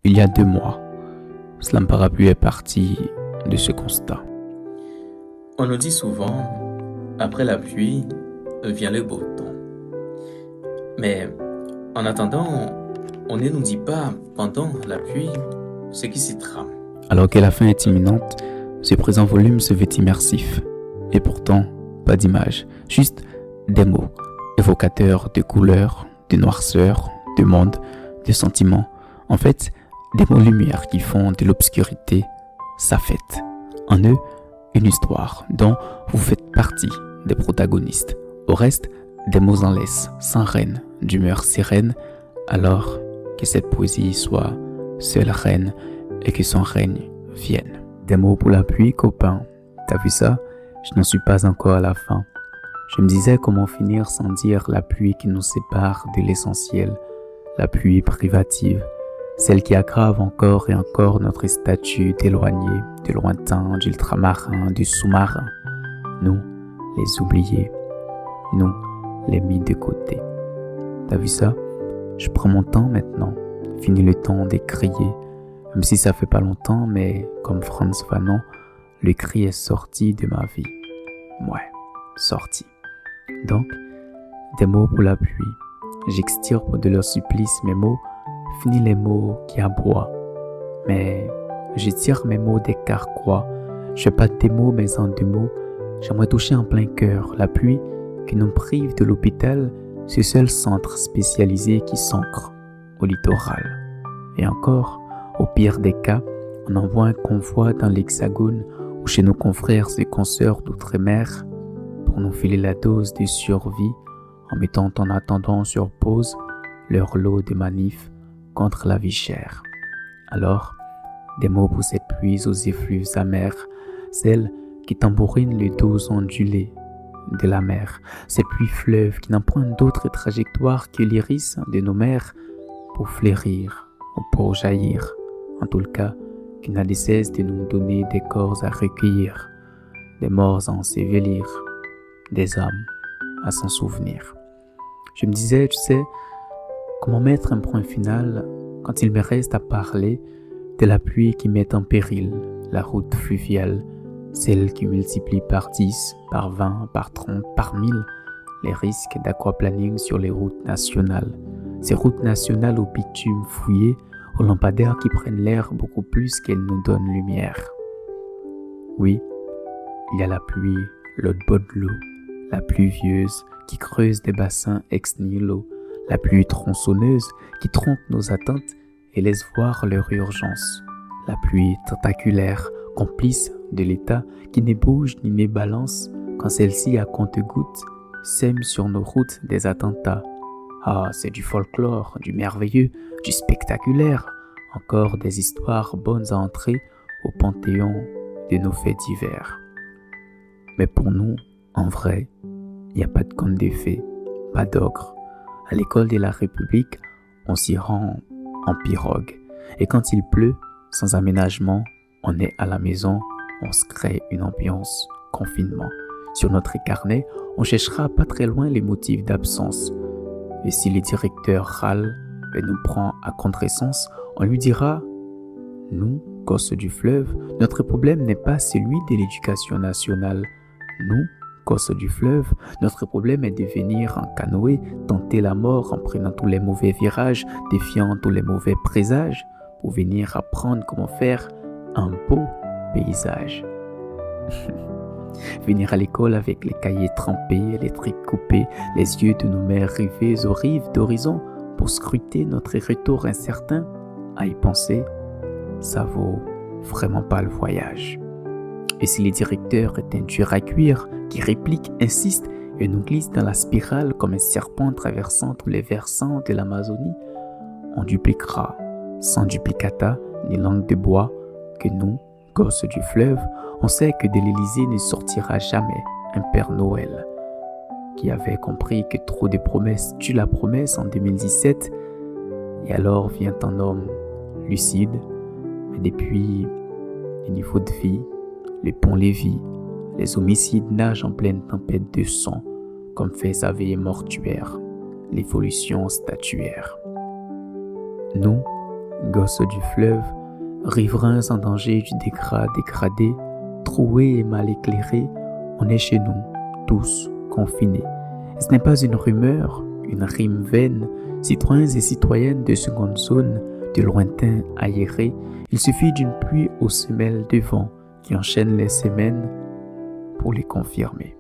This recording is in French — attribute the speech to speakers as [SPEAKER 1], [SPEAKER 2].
[SPEAKER 1] il y a 2 mois. Cela Parapluie est parti de ce constat.
[SPEAKER 2] On nous dit souvent, après la pluie, vient le beau temps. Mais en attendant, on ne nous dit pas, pendant la pluie, ce qui s'y trame.
[SPEAKER 1] Alors que la fin est imminente, ce présent volume se veut immersif. Et pourtant, pas d'image, juste des mots, évocateurs de couleurs, de noirceur, de monde, de sentiments. En fait, des mots lumière qui font de l'obscurité sa fête. En eux, une histoire dont vous faites partie des protagonistes. Au reste, des mots en laisse, sans reine, d'humeur sereine, alors que cette poésie soit seule reine et que son règne vienne. Des mots pour la pluie, copain. T'as vu ça? Je n'en suis pas encore à la fin. Je me disais comment finir sans dire la pluie qui nous sépare de l'essentiel, la pluie privative, celle qui aggrave encore et encore notre statut d'éloigné, de lointain, d'ultramarin, du sous-marin. Nous, les oubliés. Nous, les mis de côté. T'as vu ça? Je prends mon temps maintenant. Fini le temps d'écrier. Même si ça fait pas longtemps, mais comme Frantz Fanon, le cri est sorti de ma vie. Ouais, sorti. Donc, des mots pour la pluie. J'extirpe de leur supplice mes mots, fini les mots qui aboient. Mais je tire mes mots des carquois. Je fais pas des mots mais en 2 mots. J'aimerais toucher en plein cœur la pluie qui nous prive de l'hôpital, ce seul centre spécialisé qui s'ancre au littoral. Et encore, au pire des cas, on envoie un convoi dans l'Hexagone ou chez nos confrères et consoeurs d'outre-mer pour nous filer la dose de survie en mettant en attendant sur pause leur lot de manifs contre la vie chère. Alors, des mots pour cette pluie aux effluves amers, celle qui tambourine les dos ondulés de la mer, ces pluies fleuves qui n'empruntent d'autre trajectoire que l'iris de nos mers pour fleurir ou pour jaillir, en tout le cas, qui n'a de cesse de nous donner des corps à recueillir, des morts à ensevelir, des âmes à s'en souvenir. Je me disais, tu sais, comment mettre un point final quand il me reste à parler de la pluie qui met en péril la route fluviale, celle qui multiplie par 10, par 20, par 30, par 1000 les risques d'aquaplaning sur les routes nationales. Ces routes nationales au bitume fouillé, aux lampadaires qui prennent l'air beaucoup plus qu'elles nous donnent lumière. Oui, il y a la pluie, l'autre bord de l'eau, la pluvieuse qui creuse des bassins ex nihilo, la pluie tronçonneuse qui trompe nos attentes et laisse voir leur urgence, la pluie tentaculaire, complice de l'État qui ne bouge ni ne balance quand celle-ci à compte-gouttes sème sur nos routes des attentats. Ah, c'est du folklore, du merveilleux, du spectaculaire, encore des histoires bonnes à entrer au panthéon de nos faits divers. Mais pour nous, en vrai, il n'y a pas de conte de fées, pas d'ogre. À l'école de la République, on s'y rend en pirogue. Et quand il pleut, sans aménagement, on est à la maison, on se crée une ambiance confinement. Sur notre carnet, on cherchera pas très loin les motifs d'absence. Et si le directeur râle et nous prend à contresens, on lui dira « Nous, gosses du fleuve, notre problème n'est pas celui de l'éducation nationale. Nous, gosses du fleuve, notre problème est de venir en canoë, tenter la mort en prenant tous les mauvais virages, défiant tous les mauvais présages, pour venir apprendre comment faire un beau paysage. » Venir à l'école avec les cahiers trempés, les tripes coupées, les yeux de nos mères rivés aux rives d'horizon pour scruter notre retour incertain, à y penser, ça vaut vraiment pas le voyage. Et si le directeur est un dur à cuire qui réplique, insiste et nous glisse dans la spirale comme un serpent traversant tous les versants de l'Amazonie, on dupliquera, sans duplicata ni langue de bois, que nous, gosses du fleuve, on sait que de l'Élysée ne sortira jamais un Père Noël qui avait compris que trop de promesses tuent la promesse en 2017. Et alors vient un homme lucide, mais depuis les niveaux de vie, les ponts-levis, les homicides nagent en pleine tempête de sang, comme fait sa veille mortuaire, l'évolution statuaire. Nous, gosses du fleuve, riverains en danger du dégradé, troués et mal éclairés, on est chez nous, tous confinés. Et ce n'est pas une rumeur, une rime vaine, citoyens et citoyennes de seconde zone, de lointains aérés, il suffit d'une pluie aux semelles de vent qui enchaîne les semaines pour les confirmer.